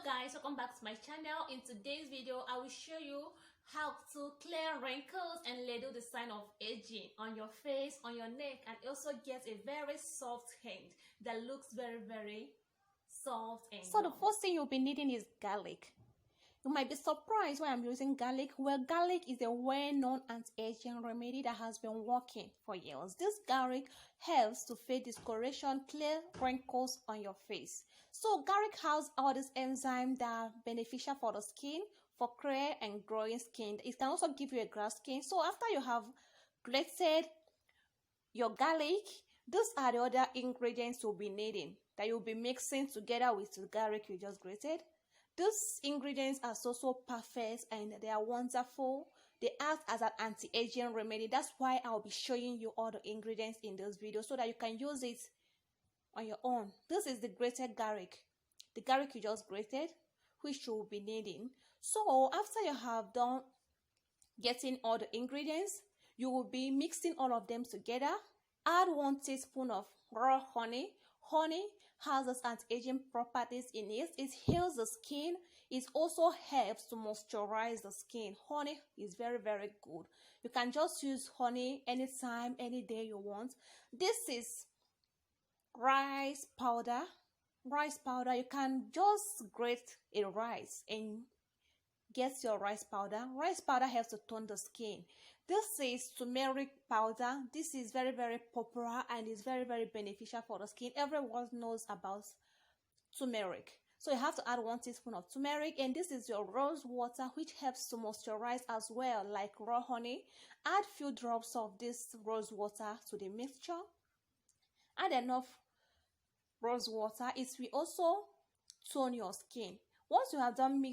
guys, welcome back to my channel. In today's video I will show you how to clear wrinkles and little the sign of aging on your face, on your neck, and also get a very soft hand that looks very soft and so the first thing you'll be needing is garlic. You might be surprised why I'm using garlic. Well, garlic is a well-known anti-aging remedy that has been working for years. This garlic helps to fade discoloration, clear wrinkles on your face. So garlic has all these enzymes that are beneficial for the skin, for clear and growing skin. It can also give you a grass skin. So after you have grated your garlic, these are the other ingredients you'll be needing that you'll be mixing together with the garlic you just grated. These ingredients are so perfect and they are wonderful. They act as an anti-aging remedy. That's why I'll be showing you all the ingredients in this video so that you can use it on your own. This is the grated garlic. The garlic you just grated, which you will be needing. So after you have done getting all the ingredients, you will be mixing all of them together. Add 1 teaspoon of raw honey. Honey has its anti-aging properties in it. It heals the skin. It also helps to moisturize the skin. Honey is very good. You can just use honey anytime, any day you want. This is rice powder. Rice powder, you can just grate a rice and get your rice powder. Rice powder helps to tone the skin. This is turmeric powder. This is very popular and is very beneficial for the skin. Everyone knows about turmeric. So you have to add 1 teaspoon of turmeric, and this is your rose water, which helps to moisturize as well, like raw honey. Add few drops of this rose water to the mixture. Add enough rose water. It will also tone your skin. Once you have done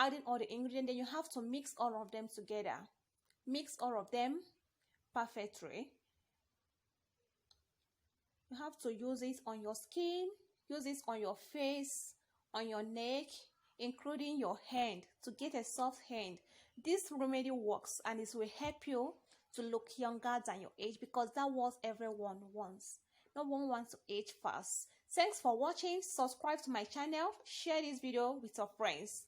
adding all the ingredients, then you have to mix all of them together. Mix all of them perfectly. You have to use it on your skin, use it on your face, on your neck, including your hand, to get a soft hand. This remedy works and it will help you to look younger than your age, because that's what everyone wants. No one wants to age fast. Thanks for watching. Subscribe to my channel. Share this video with your friends.